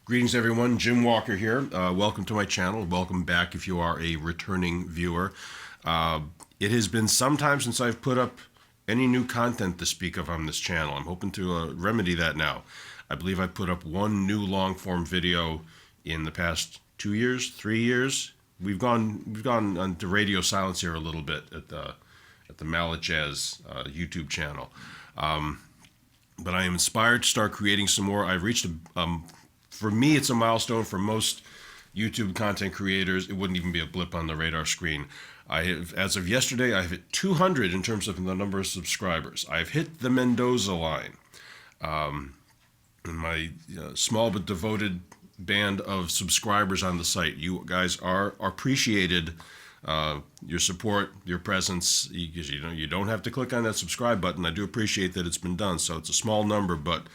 Greetings everyone, Jim Walker here. Welcome to my channel. Welcome back if you are a returning viewer. It has been some time since I've put up any new content to speak of on this channel. I'm hoping to remedy that now. I believe I put up one new long form video in the past 2 years, 3 years. We've gone on to radio silence here a little bit at the Mallet Jazz YouTube channel. But I am inspired to start creating some more. I've reached for me, it's a milestone. For most YouTube content creators, it wouldn't even be a blip on the radar screen. I have, as of yesterday, I've hit 200 in terms of the number of subscribers. I've hit the Mendoza line. In my small but devoted band of subscribers on the site, you guys are appreciated. Your support, your presence, you don't have to click on that subscribe button. I do appreciate that it's been done. So it's a small number, but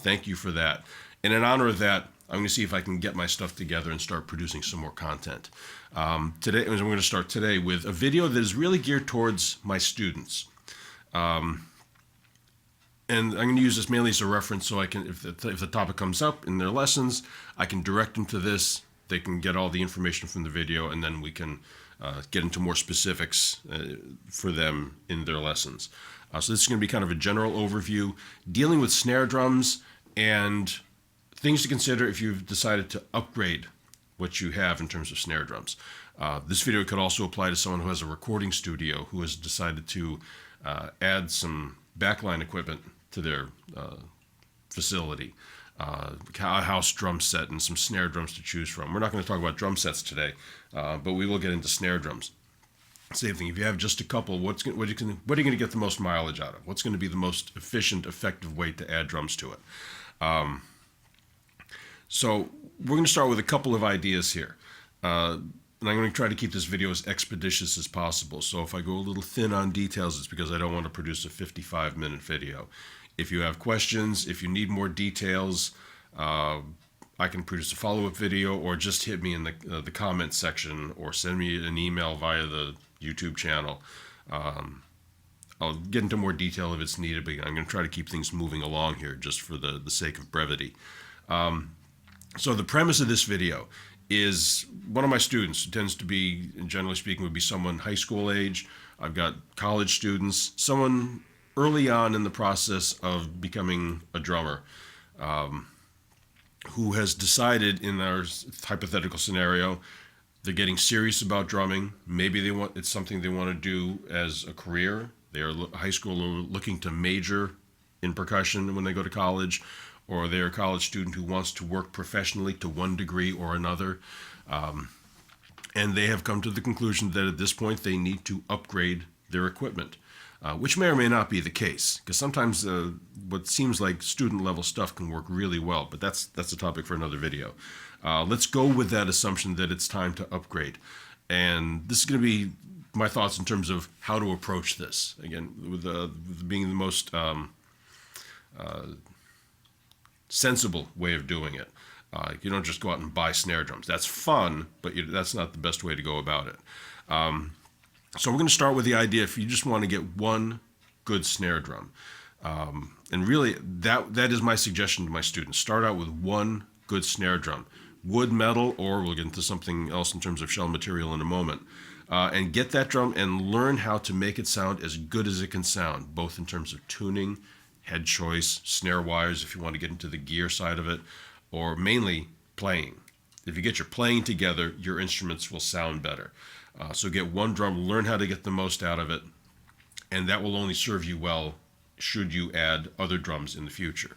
thank you for that. And in honor of that, I'm going to see if I can get my stuff together and start producing some more content. Today, I'm going to start today with a video that is really geared towards my students. And I'm going to use this mainly as a reference so I can, if the topic comes up in their lessons, I can direct them to this. They can get all the information from the video, and then we can get into more specifics for them in their lessons. So this is going to be kind of a general overview dealing with snare drums and things to consider if you've decided to upgrade what you have in terms of snare drums. This video could also apply to someone who has a recording studio who has decided to add some backline equipment to their facility. A house drum set and some snare drums to choose from. We're not going to talk about drum sets today, but we will get into snare drums. Same thing, if you have just a couple, what are you going to get the most mileage out of? What's going to be the most efficient, effective way to add drums to it? So we're going to start with a couple of ideas here. And I'm going to try to keep this video as expeditious as possible. So if I go a little thin on details, it's because I don't want to produce a 55-minute video. If you have questions, if you need more details, I can produce a follow-up video, or just hit me in the comments section, or send me an email via the YouTube channel. I'll get into more detail if it's needed, but I'm going to try to keep things moving along here just for the sake of brevity. So the premise of this video is one of my students, who tends to be, generally speaking, would be someone high school age. I've got college students, someone early on in the process of becoming a drummer, who has decided, in our hypothetical scenario, they're getting serious about drumming. Maybe it's something they want to do as a career. They are high school looking to major in percussion when they go to college, or they're a college student who wants to work professionally to one degree or another. And they have come to the conclusion that at this point they need to upgrade their equipment. Which may or may not be the case, because sometimes what seems like student level stuff can work really well, but that's a topic for another video. Let's go with that assumption that it's time to upgrade. And this is going to be my thoughts in terms of how to approach this. Again, with being the most sensible way of doing it. You don't just go out and buy snare drums. That's fun, but that's not the best way to go about it. So we're going to start with the idea, if you just want to get one good snare drum. And really, that is my suggestion to my students. Start out with one good snare drum. Wood, metal, or we'll get into something else in terms of shell material in a moment. And get that drum and learn how to make it sound as good as it can sound, both in terms of tuning, head choice, snare wires if you want to get into the gear side of it, or mainly playing. If you get your playing together, your instruments will sound better. So get one drum, learn how to get the most out of it, and that will only serve you well should you add other drums in the future.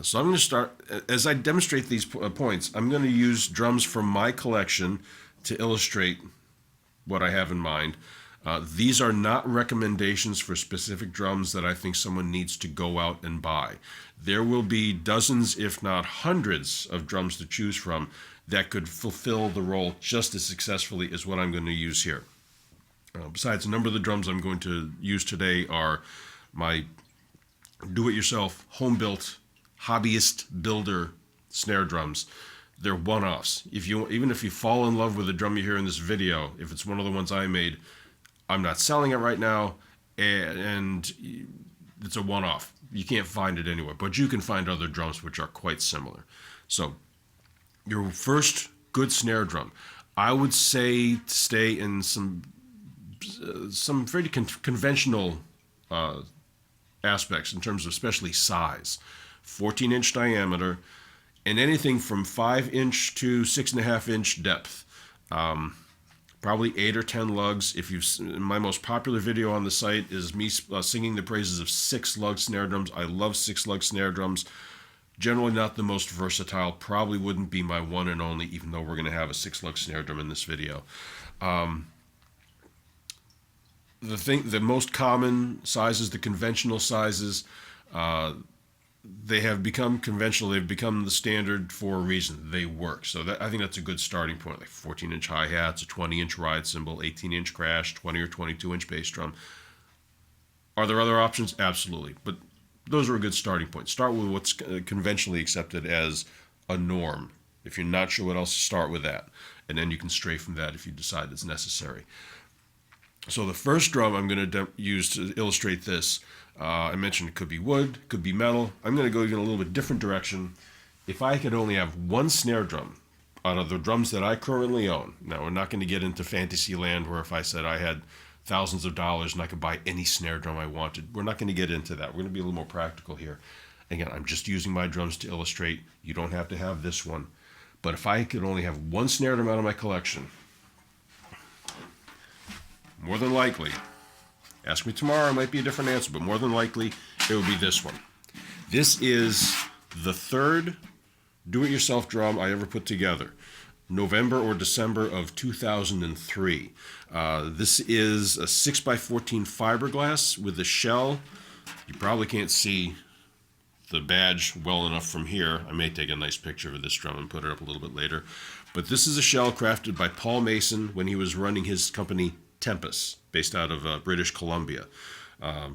So I'm going to start, as I demonstrate these points, I'm going to use drums from my collection to illustrate what I have in mind. These are not recommendations for specific drums that I think someone needs to go out and buy. There will be dozens, if not hundreds, of drums to choose from that could fulfill the role just as successfully as what I'm going to use here. Besides, a number of the drums I'm going to use today are my do-it-yourself, home-built, hobbyist builder snare drums. They're one-offs. Even if you fall in love with the drum you hear in this video, if it's one of the ones I made, I'm not selling it right now, and it's a one-off. You can't find it anywhere, but you can find other drums which are quite similar. So Your first good snare drum, I would say to stay in some very conventional aspects in terms of especially size. 14-inch diameter, and anything from 5-inch to 6.5-inch depth. Probably 8 or 10 lugs. My most popular video on the site is me singing the praises of 6-lug snare drums. I love 6-lug snare drums. Generally not the most versatile. Probably wouldn't be my one and only, even though we're going to have a 6-lug snare drum in this video. The most common sizes, the conventional sizes, they have become conventional. They've become the standard for a reason. They work. So I think that's a good starting point. Like 14-inch hi-hats, a 20-inch ride cymbal, 18-inch crash, 20 or 22-inch bass drum. Are there other options? Absolutely. But those are a good starting point. Start with what's conventionally accepted as a norm. If you're not sure what else, start with that. And then you can stray from that if you decide it's necessary. So the first drum I'm going to use to illustrate this, I mentioned it could be wood, could be metal. I'm going to go in a little bit different direction. If I could only have one snare drum out of the drums that I currently own, now we're not going to get into fantasy land where if I said I had thousands of dollars and I could buy any snare drum I wanted, we're not going to get into that. We're going to be a little more practical here. Again, I'm just using my drums to illustrate. You don't have to have this one. But if I could only have one snare drum out of my collection, more than likely, ask me tomorrow, it might be a different answer, but more than likely, it would be this one. This is the third do-it-yourself drum I ever put together. November or December of 2003. This is a 6x14 fiberglass with a shell. You probably can't see the badge well enough from here. I may take a nice picture of this drum and put it up a little bit later. But this is a shell crafted by Paul Mason when he was running his company Tempus, based out of British Columbia.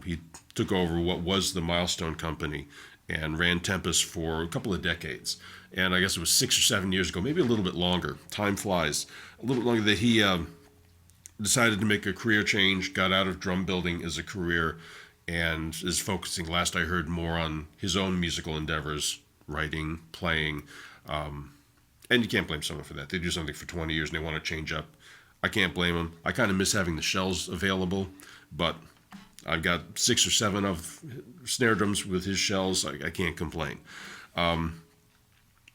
He took over what was the Milestone Company and ran Tempus for a couple of decades. And I guess it was 6 or 7 years ago, maybe a little bit longer. Time flies. A little bit longer that he decided to make a career change, got out of drum building as a career, and is focusing, last I heard, more on his own musical endeavors, writing, playing. And you can't blame someone for that. They do something for 20 years and they want to change up. I can't blame them. I kind of miss having the shells available, but I've got 6 or 7 of snare drums with his shells. I can't complain.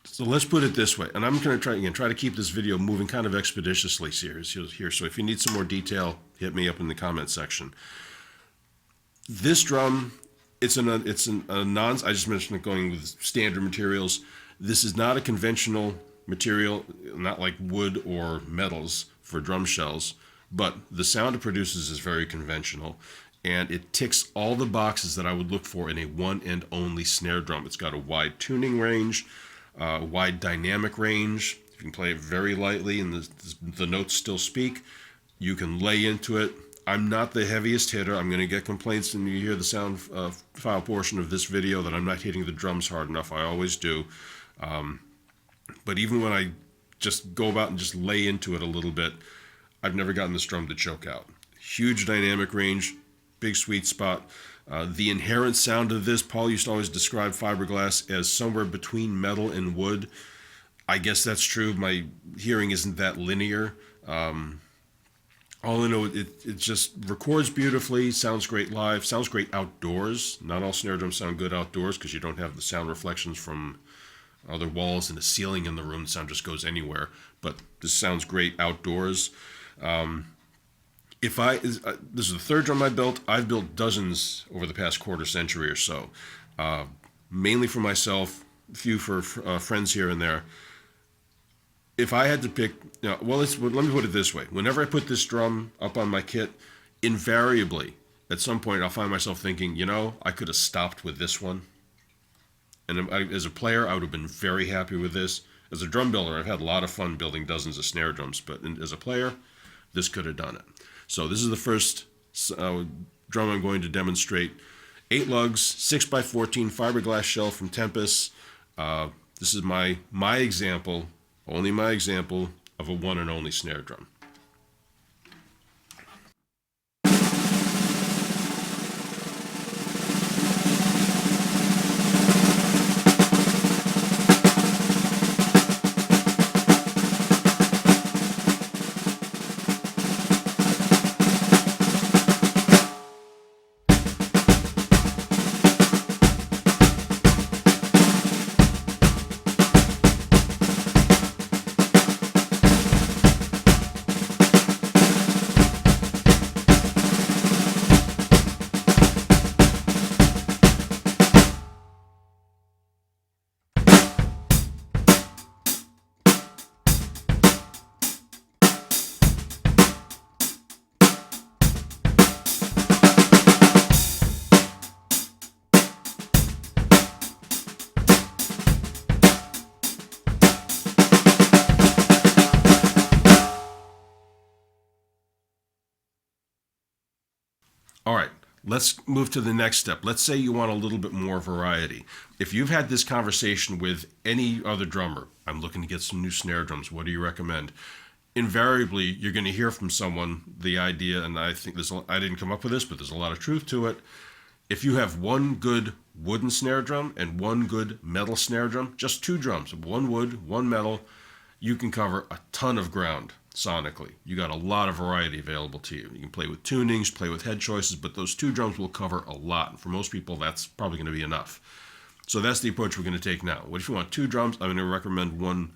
So let's put it this way, and I'm going to try to keep this video moving kind of expeditiously here. So if you need some more detail, hit me up in the comment section. This drum, it's a non. I just mentioned it going with standard materials. This is not a conventional material, not like wood or metals for drum shells, but the sound it produces is very conventional, and it ticks all the boxes that I would look for in a one and only snare drum. It's got a wide tuning range, wide dynamic range. You can play it very lightly and the notes still speak. You can lay into it. I'm not the heaviest hitter. I'm going to get complaints when you hear the sound file portion of this video that I'm not hitting the drums hard enough. I always do. But even when I just go about and just lay into it a little bit, I've never gotten this drum to choke out. Huge dynamic range, big sweet spot. The inherent sound of this, Paul used to always describe fiberglass as somewhere between metal and wood. I guess that's true. My hearing isn't that linear. All I know, it just records beautifully, sounds great live, sounds great outdoors. Not all snare drums sound good outdoors because you don't have the sound reflections from other walls and the ceiling in the room. The sound just goes anywhere. But this sounds great outdoors. This is the third drum I built. I've built dozens over the past quarter century or so, mainly for myself, a few for friends here and there. If I had to pick, let me put it this way. Whenever I put this drum up on my kit, invariably, at some point, I'll find myself thinking, I could have stopped with this one. And as a player, I would have been very happy with this. As a drum builder, I've had a lot of fun building dozens of snare drums, but as a player, this could have done it. So this is the first drum I'm going to demonstrate. 8 lugs, 6x14 fiberglass shell from Tempus. This is my example, only my example, of a one and only snare drum. All right, let's move to the next step. Let's say you want a little bit more variety. If you've had this conversation with any other drummer, I'm looking to get some new snare drums, what do you recommend? Invariably, you're going to hear from someone the idea, and I think I didn't come up with this, but there's a lot of truth to it. If you have one good wooden snare drum and one good metal snare drum, just two drums, one wood, one metal, you can cover a ton of ground sonically. You got a lot of variety available to you. You can play with tunings, play with head choices, but those two drums will cover a lot. And for most people, that's probably going to be enough. So that's the approach we're going to take now. What if you want two drums? I'm going to recommend one.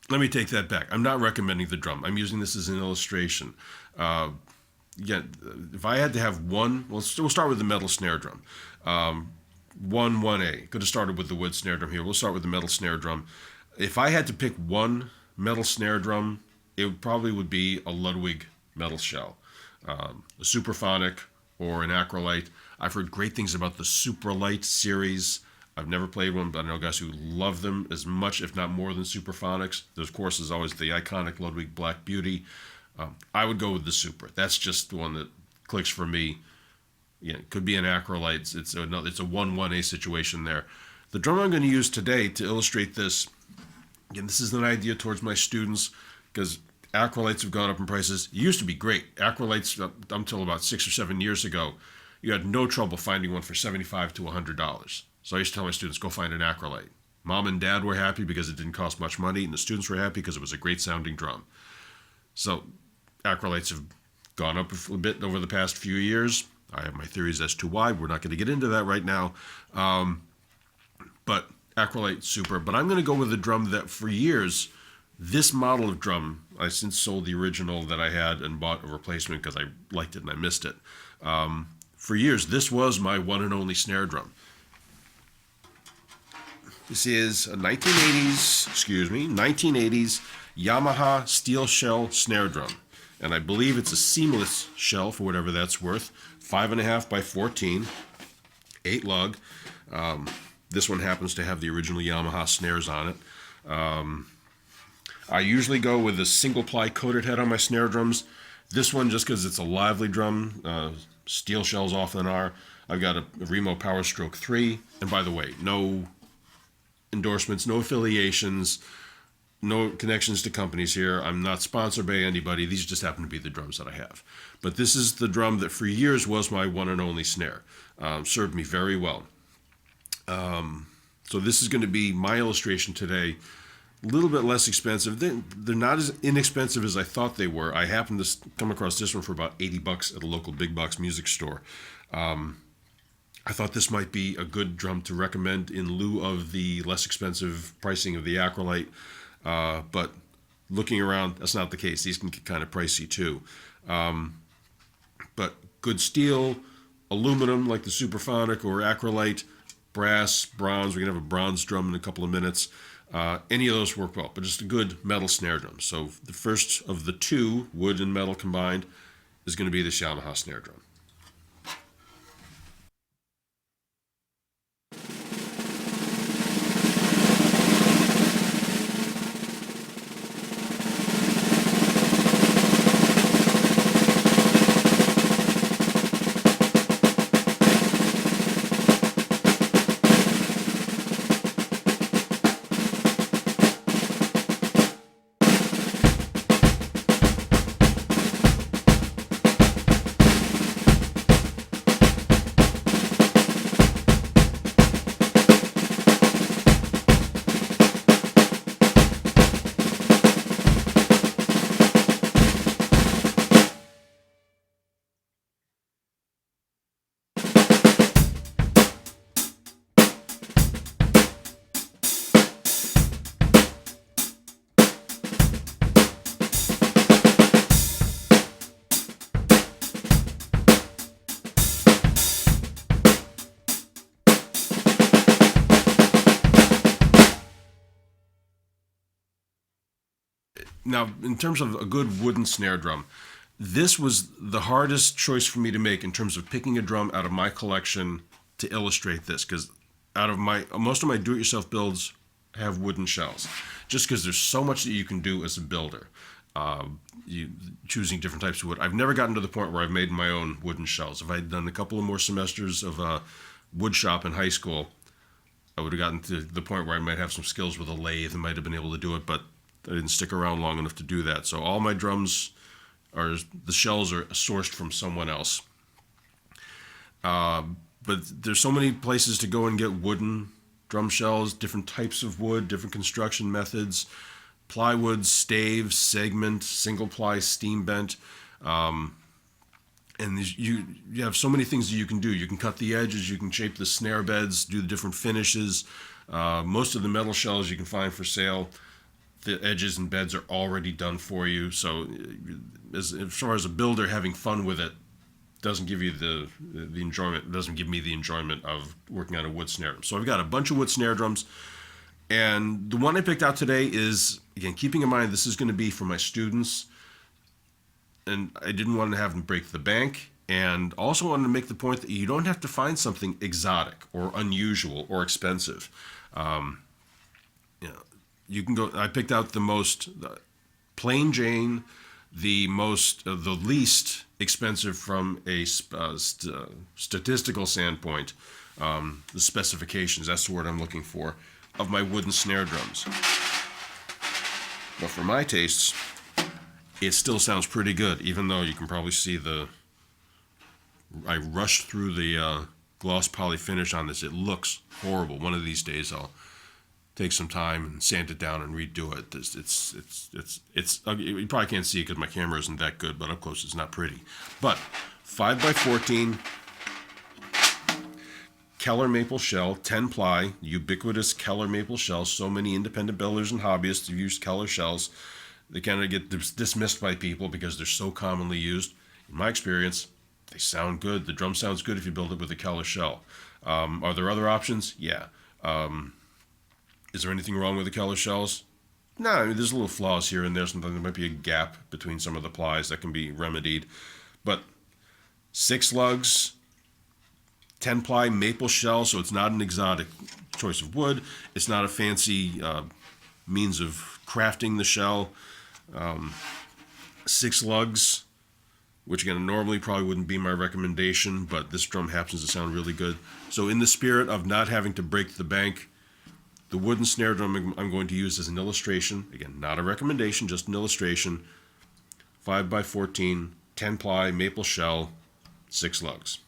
Let me take that back. I'm not recommending the drum. I'm using this as an illustration. If I had to have one, we'll start with the metal snare drum. 1A. Could have started with the wood snare drum here. We'll start with the metal snare drum. If I had to pick one metal snare drum, it probably would be a Ludwig metal shell, a Superphonic or an Acrolite. I've heard great things about the Supralite series. I've never played one, but I know guys who love them as much, if not more, than Superphonics. There's, of course, is always the iconic Ludwig Black Beauty. I would go with the Super. That's just the one that clicks for me. It could be an Acrolite. It's a 1-1A situation there. The drum I'm going to use today to illustrate this, again, this is an idea towards my students because Acrolites have gone up in prices. It used to be great. Acrolites, up until about 6 or 7 years ago, you had no trouble finding one for $75 to $100. So I used to tell my students, go find an Acrolite. Mom and dad were happy because it didn't cost much money, and the students were happy because it was a great sounding drum. So Acrolites have gone up a bit over the past few years. I have my theories as to why. We're not going to get into that right now. But Acrolite, Super. But I'm going to go with a drum that for years, this model of drum, I since sold the original that I had and bought a replacement because I liked it and I missed it. For years, this was my one and only snare drum. This is a 1980s Yamaha steel shell snare drum. And I believe it's a seamless shell for whatever that's worth. 5.5 by 14, 8 lug. This one happens to have the original Yamaha snares on it. I usually go with a single ply coated head on my snare drums. This one, just because it's a lively drum, steel shells often are. I've got a Remo Power Stroke 3. And by the way, no endorsements, no affiliations, no connections to companies here. I'm not sponsored by anybody. These just happen to be the drums that I have. But this is the drum that for years was my one and only snare. Served me very well. So this is going to be my illustration today. A little bit less expensive. They're not as inexpensive as I thought they were. I happened to come across this one for about $80 at a local big box music store. I thought this might be a good drum to recommend in lieu of the less expensive pricing of the Acrolite. But looking around, that's not the case. These can get kind of pricey too. But good steel, aluminum like the Superphonic or Acrolite, brass, bronze. We're going to have a bronze drum in a couple of minutes. Any of those work well, but just a good metal snare drum. So the first of the two, wood and metal combined, is going to be this Yamaha snare drum. Now, in terms of a good wooden snare drum, this was the hardest choice for me to make in terms of picking a drum out of my collection to illustrate this, because most of my do-it-yourself builds have wooden shells, just because there's so much that you can do as a builder. You choosing different types of wood. I've never gotten to the point where I've made my own wooden shells. If I'd done a couple of more semesters of wood shop in high school, I would have gotten to the point where I might have some skills with a lathe and might have been able to do it, but I didn't stick around long enough to do that. So all my drums the shells are sourced from someone else. But there's so many places to go and get wooden drum shells, different types of wood, different construction methods, plywood, staves, segment, single ply, steam bent. And you have so many things that you can do. You can cut the edges, you can shape the snare beds, do the different finishes. Most of the metal shells you can find for sale, the edges and beds are already done for you. So as far as a builder, having fun with it doesn't give you the enjoyment, doesn't give me the enjoyment of working on a wood snare drum. So I've got a bunch of wood snare drums. And the one I picked out today is, again, keeping in mind this is going to be for my students. And I didn't want to have them break the bank, and also wanted to make the point that you don't have to find something exotic or unusual or expensive. You can go. I picked out the most plain Jane, the least expensive from a statistical standpoint. The specifications. That's the word I'm looking for, of my wooden snare drums. But for my tastes, it still sounds pretty good, even though you can probably see I rushed through the gloss poly finish on this. It looks horrible. One of these days I'll take some time and sand it down and redo it. It's you probably can't see it because my camera isn't that good, but up close it's not pretty. But 5x14 Keller maple shell, 10 ply, ubiquitous Keller maple shell. So many independent builders and hobbyists have used Keller shells. They kind of get dismissed by people because they're so commonly used. In my experience, they sound good. The drum sounds good if you build it with a Keller shell. Are there other options? Yeah. Is there anything wrong with the Keller shells? No, I mean, there's little flaws here and there. Sometimes there might be a gap between some of the plies that can be remedied. But 6 lugs, 10 ply maple shell, so it's not an exotic choice of wood. It's not a fancy means of crafting the shell. 6 lugs, which again normally probably wouldn't be my recommendation, but this drum happens to sound really good. So in the spirit of not having to break the bank, the wooden snare drum I'm going to use as an illustration, again not a recommendation, just an illustration, 5x14, 10 ply maple shell, 6 lugs.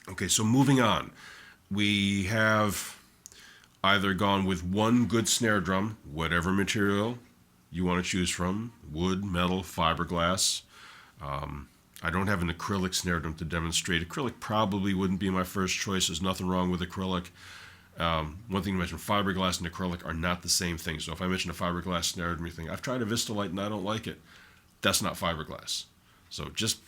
Okay, so moving on. We have either gone with one good snare drum, whatever material you want to choose from, wood, metal, fiberglass. I don't have an acrylic snare drum to demonstrate. Acrylic probably wouldn't be my first choice. There's nothing wrong with acrylic. One thing to mention, fiberglass and acrylic are not the same thing. So if I mention a fiberglass snare drum, you think, I've tried a Vistalite and I don't like it. That's not fiberglass. So just,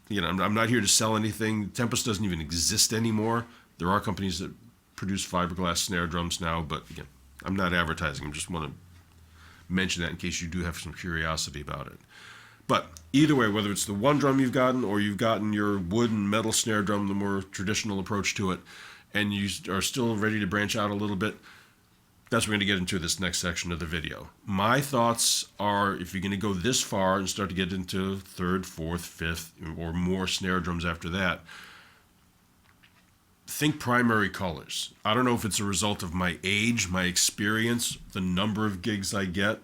I'm not here to sell anything. Tempus doesn't even exist anymore. There are companies that produce fiberglass snare drums now, but again, I'm not advertising. I just want to mention that in case you do have some curiosity about it. But either way, whether it's the one drum you've gotten or you've gotten your wood and metal snare drum, the more traditional approach to it, and you are still ready to branch out a little bit, that's what we're going to get into this next section of the video. My thoughts are, if you're going to go this far and start to get into third, fourth, fifth, or more snare drums after that, think primary colors. I don't know if it's a result of my age, my experience, the number of gigs I get,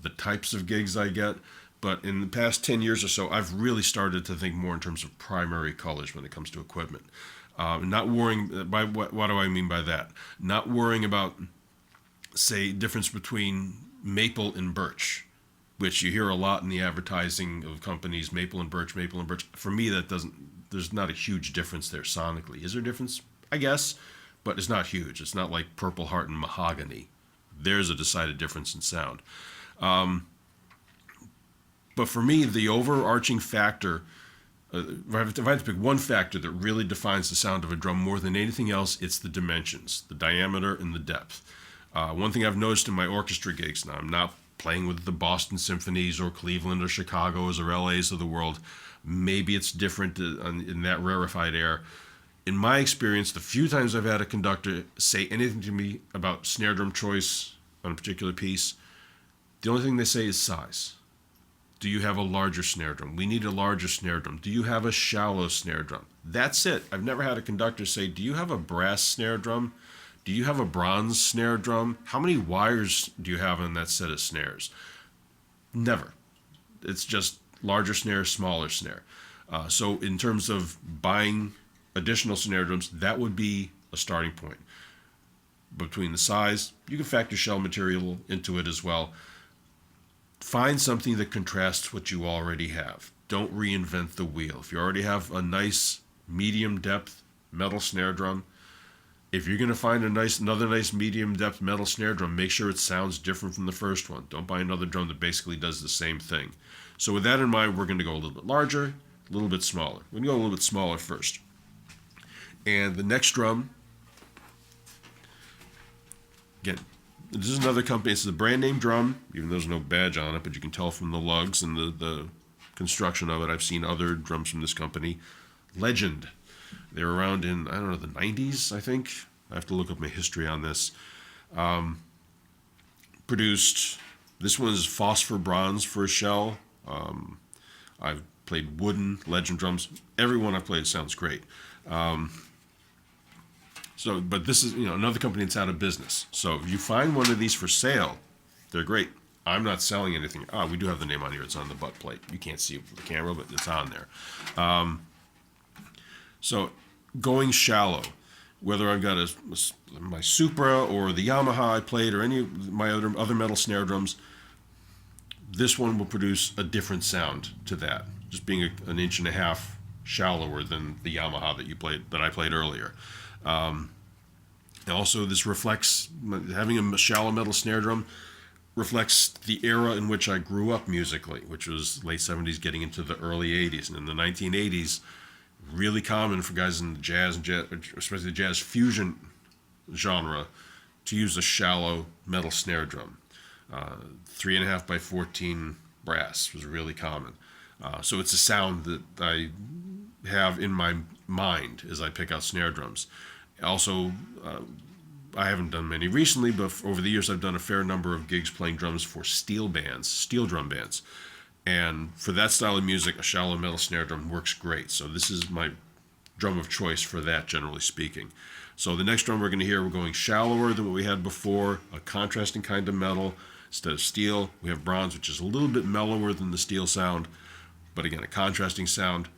the types of gigs I get, but in the past 10 years or so, I've really started to think more in terms of primary colors when it comes to equipment. Not worrying, by what do I mean by that? Not worrying about, say, difference between maple and birch, which you hear a lot in the advertising of companies, maple and birch, maple and birch. For me, there's not a huge difference there sonically. Is there a difference? I guess, but it's not huge. It's not like Purple Heart and mahogany. There's a decided difference in sound. But for me, the overarching factor, if I have to pick one factor that really defines the sound of a drum more than anything else, it's the dimensions, the diameter and the depth. One thing I've noticed in my orchestra gigs, now I'm not playing with the Boston Symphonies or Cleveland or Chicago's or LA's of the world. Maybe it's different in that rarefied air. In my experience, the few times I've had a conductor say anything to me about snare drum choice on a particular piece, the only thing they say is size. Do you have a larger snare drum? We need a larger snare drum. Do you have a shallow snare drum? That's it. I've never had a conductor say, do you have a brass snare drum? Do you have a bronze snare drum? How many wires do you have in that set of snares? Never. It's just larger snare, smaller snare. So in terms of buying additional snare drums, that would be a starting point. Between the size, you can factor shell material into it as well. Find something that contrasts what you already have. Don't reinvent the wheel. If you already have a nice medium depth metal snare drum, if you're going to find another nice medium depth metal snare drum, make sure it sounds different from the first one. Don't buy another drum that basically does the same thing. So with that in mind, we're going to go a little bit larger, a little bit smaller. We're going to go a little bit smaller first. And the next drum, again, this is another company. It's a brand name drum, even though there's no badge on it, but you can tell from the lugs and the construction of it. I've seen other drums from this company. Legend. They were around in, I don't know, the 90s, I think. I have to look up my history on this. Produced, this one is phosphor bronze for a shell. I've played wooden Legend drums. Every one I've played sounds great. But this is, another company that's out of business. So if you find one of these for sale, they're great. I'm not selling anything. We do have the name on here. It's on the butt plate. You can't see it with the camera, but it's on there. So going shallow, whether I've got my Supra or the Yamaha I played or any of my other metal snare drums, this one will produce a different sound to that, just being an inch and a half shallower than the Yamaha that I played earlier. Also, this reflects, having a shallow metal snare drum reflects the era in which I grew up musically, which was late 70s getting into the early 80s. And in the 1980s, really common for guys in the jazz, especially the jazz fusion genre, to use a shallow metal snare drum. 3.5 by 14 brass was really common. So it's a sound that I have in my mind as I pick out snare drums. Also, I haven't done many recently, but over the years I've done a fair number of gigs playing drums for steel drum bands. And for that style of music, a shallow metal snare drum works great. So this is my drum of choice for that, generally speaking. So the next drum we're going to hear, we're going shallower than what we had before, a contrasting kind of metal. Instead of steel, we have bronze, which is a little bit mellower than the steel sound, but again, a contrasting sound.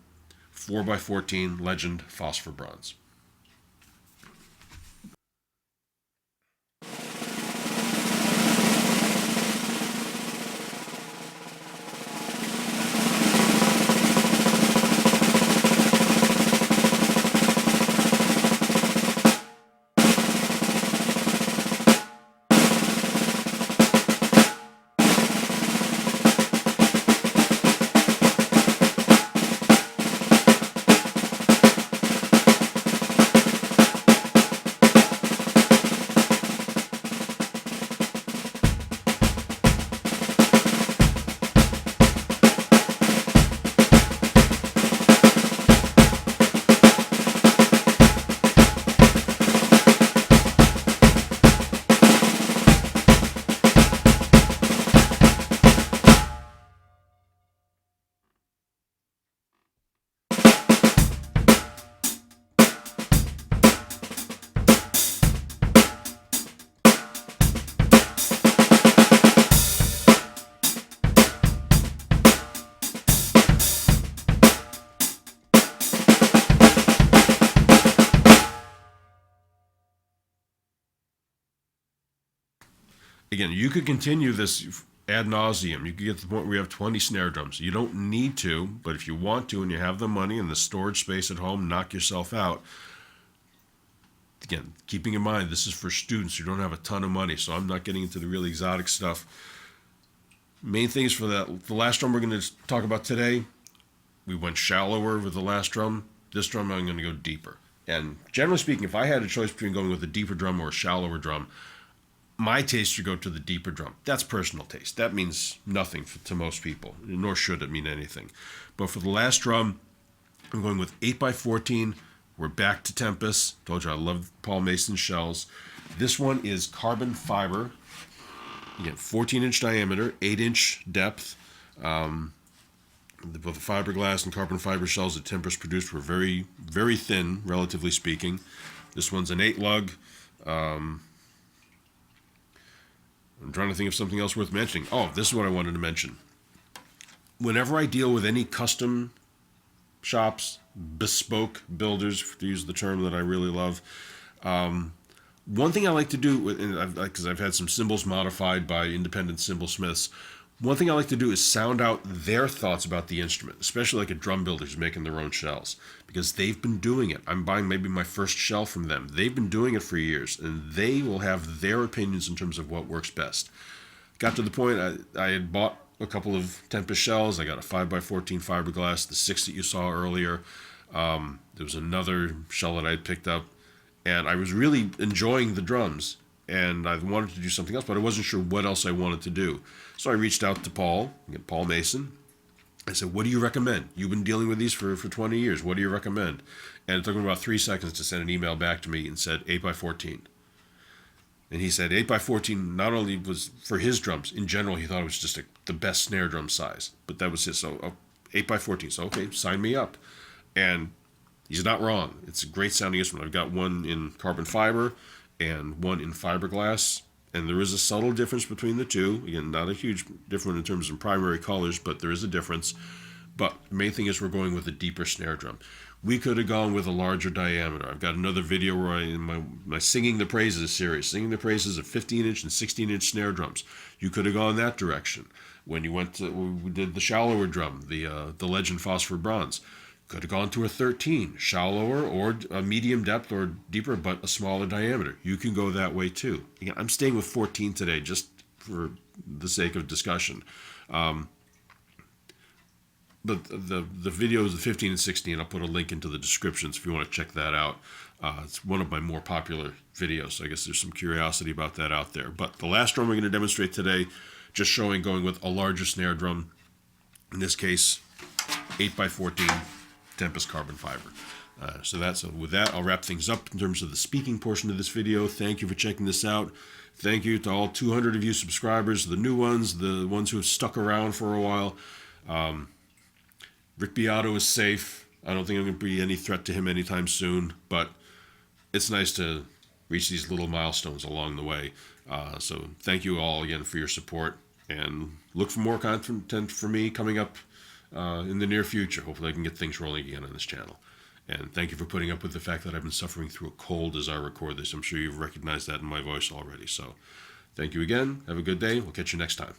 4x14 Legend phosphor bronze. you could continue this ad nauseum. You could get to the point where you have 20 snare drums. You don't need to, but if you want to and you have the money and the storage space at home, knock yourself out. Again, keeping in mind, this is for students who don't have a ton of money, so I'm not getting into the really exotic stuff. Main things for that, the last drum we're going to talk about today, we went shallower with the last drum. This drum I'm going to go deeper. And generally speaking, if I had a choice between going with a deeper drum or a shallower drum, my taste would go to the deeper drum. That's personal taste. That means nothing to most people, nor should it mean anything. But for the last drum, I'm going with 8x14. We're back to Tempus. Told you I love Paul Mason's shells. This one is carbon fiber. Again, 14-inch diameter, 8-inch depth. Both the fiberglass and carbon fiber shells that Tempus produced were very, very thin, relatively speaking. This one's an 8-lug. I'm trying to think of something else worth mentioning. Oh, this is what I wanted to mention. Whenever I deal with any custom shops, bespoke builders, to use the term that I really love, one thing I like to do, because I've had some cymbals modified by independent cymbal smiths, one thing I like to do is sound out their thoughts about the instrument, especially like a drum builder who's making their own shells, because they've been doing it. I'm buying maybe my first shell from them. They've been doing it for years, and they will have their opinions in terms of what works best. Got to the point I had bought a couple of Tempus shells. I got a 5x14 fiberglass, the 6 that you saw earlier. There was another shell that I had picked up, and I was really enjoying the drums, and I wanted to do something else, but I wasn't sure what else I wanted to do. So I reached out to Paul Mason. I said, what do you recommend? You've been dealing with these for 20 years. What do you recommend? And it took him about 3 seconds to send an email back to me and said 8x14. And he said 8x14 not only was for his drums, in general, he thought it was just the best snare drum size. But that was his. So 8x14. So, okay, sign me up. And he's not wrong. It's a great sounding instrument. I've got one in carbon fiber and one in fiberglass. And there is a subtle difference between the two. Again, not a huge difference in terms of primary colors, but there is a difference. But the main thing is we're going with a deeper snare drum. We could have gone with a larger diameter. I've got another video where in my Singing the Praises series, singing the praises of 15-inch and 16-inch snare drums. You could have gone that direction. When we did the shallower drum, the Legend Phosphor Bronze. Could have gone to a 13, shallower or a medium depth or deeper, but a smaller diameter. You can go that way too. Again, I'm staying with 14 today just for the sake of discussion. But the videos, the 15 and 16, I'll put a link into the descriptions if you want to check that out. It's one of my more popular videos, so I guess there's some curiosity about that out there. But the last drum we're going to demonstrate today, just showing going with a larger snare drum. In this case, 8x14. Tempus carbon fiber. So with that, I'll wrap things up in terms of the speaking portion of this video. Thank you for checking this out. Thank you to all 200 of you subscribers, the new ones, the ones who have stuck around for a while. Rick Beato is safe. I don't think I'm going to be any threat to him anytime soon, but it's nice to reach these little milestones along the way. So thank you all again for your support, and look for more content for me coming up in the near future. Hopefully I can get things rolling again on this channel. And thank you for putting up with the fact that I've been suffering through a cold as I record this. I'm sure you've recognized that in my voice already. So thank you again. Have a good day. We'll catch you next time.